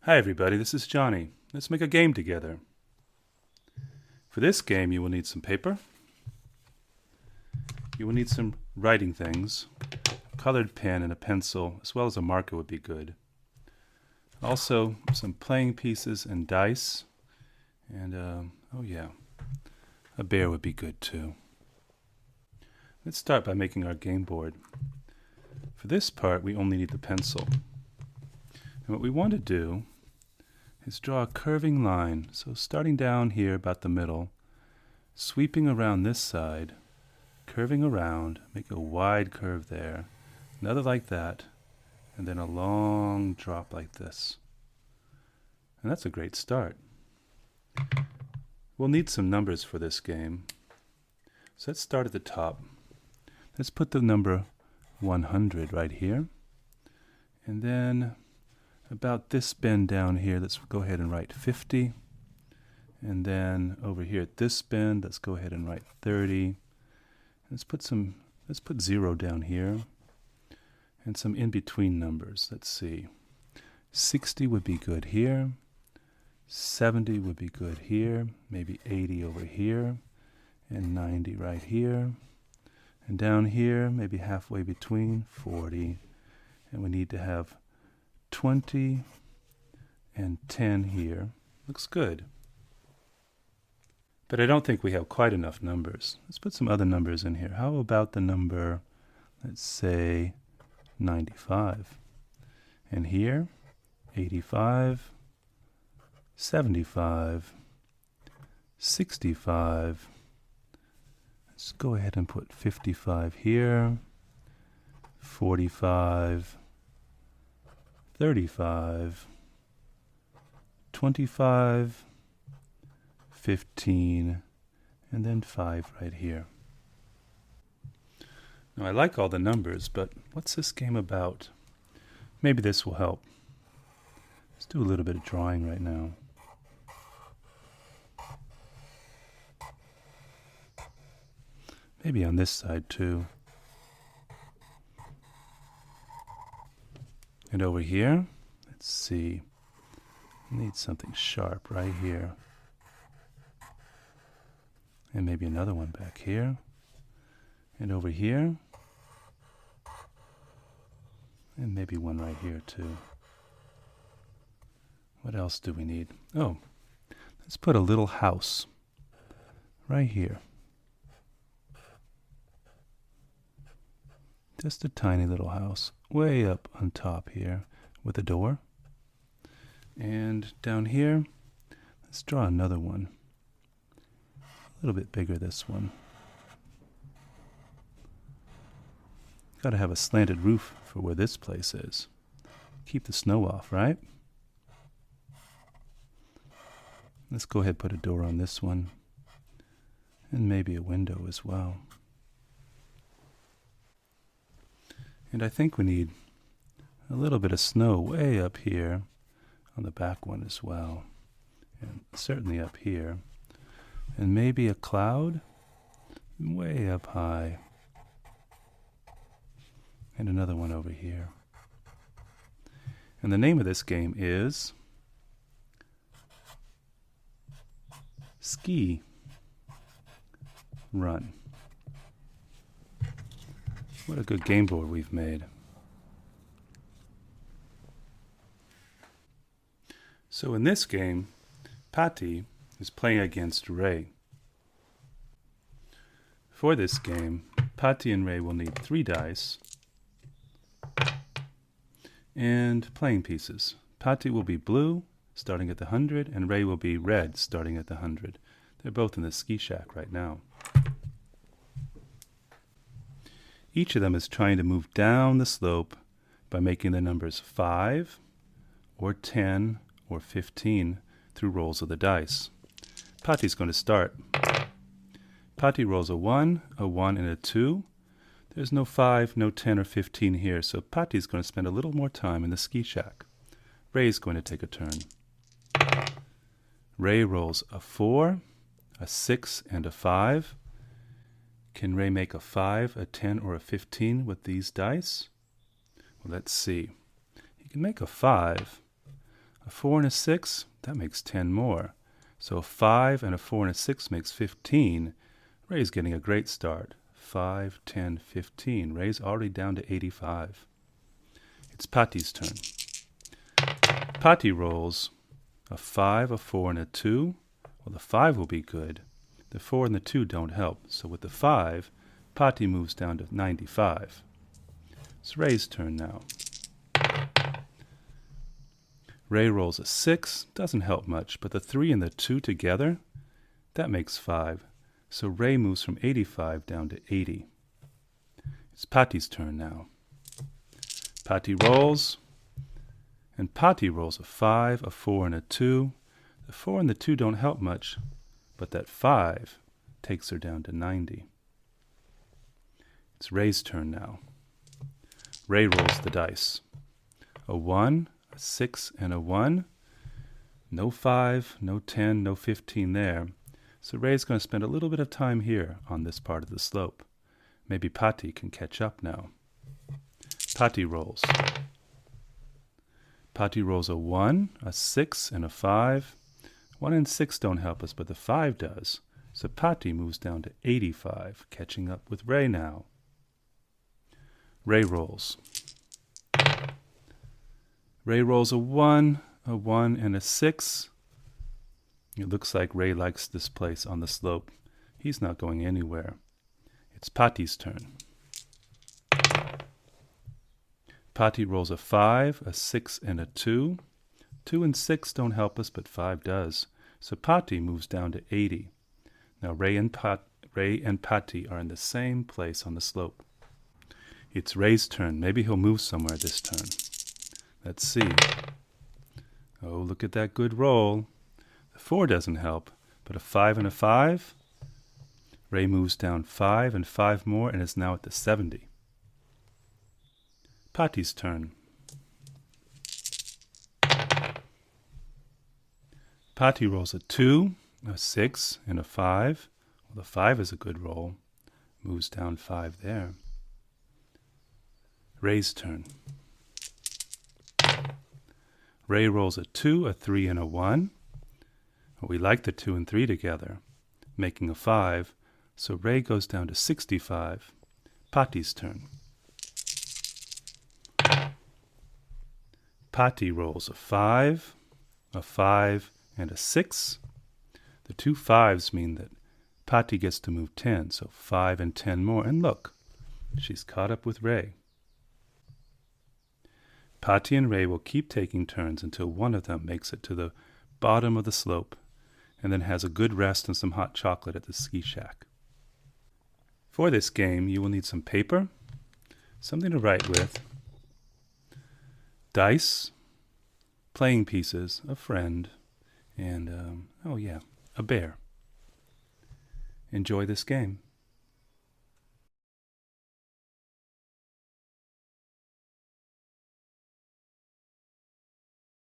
Hi everybody, this is Johnny. Let's make a game together. For this game you will need some paper. You will need some writing things. A colored pen and a pencil, as well as a marker would be good. Also some playing pieces and dice. And, a bear would be good too. Let's start by making our game board. For this part we only need the pencil. And what we want to do is draw a curving line. So starting down here about the middle, sweeping around this side, curving around, make a wide curve there, another like that, and then a long drop like this. And that's a great start. We'll need some numbers for this game. So let's start at the top. Let's put the number 100 right here. And then about this bend down here, let's go ahead and write 50. And then over here at this bend, let's go ahead and write 30. Let's put 0 down here. And some in-between numbers. Let's see. 60 would be good here. 70 would be good here. Maybe 80 over here. And 90 right here. And down here, maybe halfway between, 40. And we need to have 20 and 10 here. Looks good. But I don't think we have quite enough numbers. Let's put some other numbers in here. How about the number, let's say, 95? And here, 85, 75, 65. Let's go ahead and put 55 here, 45, 35, 25, 15, and then 5 right here. Now I like all the numbers, but what's this game about? Maybe this will help. Let's do a little bit of drawing right now. Maybe on this side too. And over here, let's see, I need something sharp right here. And maybe another one back here. And over here. And maybe one right here too. What else do we need? Oh, let's put a little house right here. Just a tiny little house, way up on top here with a door. And down here, let's draw another one. A little bit bigger, this one. Got to have a slanted roof for where this place is. Keep the snow off, right? Let's go ahead and put a door on this one. And maybe a window as well. And I think we need a little bit of snow way up here on the back one as well. And certainly up here. And maybe a cloud way up high. And another one over here. And the name of this game is Ski Run. What a good game board we've made. So in this game, Patty is playing against Ray. For this game, Patty and Ray will need 3 dice and playing pieces. Patty will be blue, starting at the 100, and Ray will be red, starting at the 100. They're both in the ski shack right now. Each of them is trying to move down the slope by making the numbers 5 or 10 or 15 through rolls of the dice. Patty's going to start. Patty rolls a 1, and a 2. There's no 5, no 10 or 15 here, so Patty's going to spend a little more time in the ski shack. Ray's going to take a turn. Ray rolls a 4, a 6, and a 5. Can Ray make a 5, a 10, or a 15 with these dice? Well, let's see. He can make a 5. A 4 and a 6, that makes 10 more. So a 5 and a 4 and a 6 makes 15. Ray's getting a great start. 5, 10, 15. Ray's already down to 85. It's Patty's turn. Patty rolls a 5, a 4, and a 2. Well, the 5 will be good. The 4 and the 2 don't help. So with the 5, Patty moves down to 95. It's Ray's turn now. Ray rolls a 6. Doesn't help much, but the 3 and the 2 together, that makes 5. So Ray moves from 85 down to 80. It's Patty's turn now. Patty rolls, and Patty rolls a 5, a 4, and a 2. The 4 and the 2 don't help much, but that 5 takes her down to 90. It's Ray's turn now. Ray rolls the dice. A 1, a 6, and a 1. No 5, no 10, no 15 there. So Ray's going to spend a little bit of time here on this part of the slope. Maybe Patty can catch up now. Patty rolls. Patty rolls a 1, a 6, and a 5. 1 and 6 don't help us, but the 5 does. So Patty moves down to 85, catching up with Ray now. Ray rolls. Ray rolls a 1, and a 6. It looks like Ray likes this place on the slope. He's not going anywhere. It's Patty's turn. Patty rolls a 5, a 6, and a 2. 2 and 6 don't help us, but 5 does. So Patty moves down to 80. Now Ray and Patty are in the same place on the slope. It's Ray's turn. Maybe he'll move somewhere this turn. Let's see. Oh, look at that good roll. The 4 doesn't help, but a 5 and a 5. Ray moves down 5 and 5 more and is now at the 70. Patty's turn. Patty rolls a 2, a 6, and a 5. Well, the 5 is a good roll. Moves down 5 there. Ray's turn. Ray rolls a 2, a 3, and a 1. Well, we like the 2 and 3 together, making a 5. So Ray goes down to 65. Patty's turn. Patty rolls a 5, and a 6. The 2 5s mean that Patty gets to move 10, so 5 and 10 more. And look, she's caught up with Ray. Patty and Ray will keep taking turns until one of them makes it to the bottom of the slope and then has a good rest and some hot chocolate at the ski shack. For this game, you will need some paper, something to write with, dice, playing pieces, a friend, and, a bear. Enjoy this game.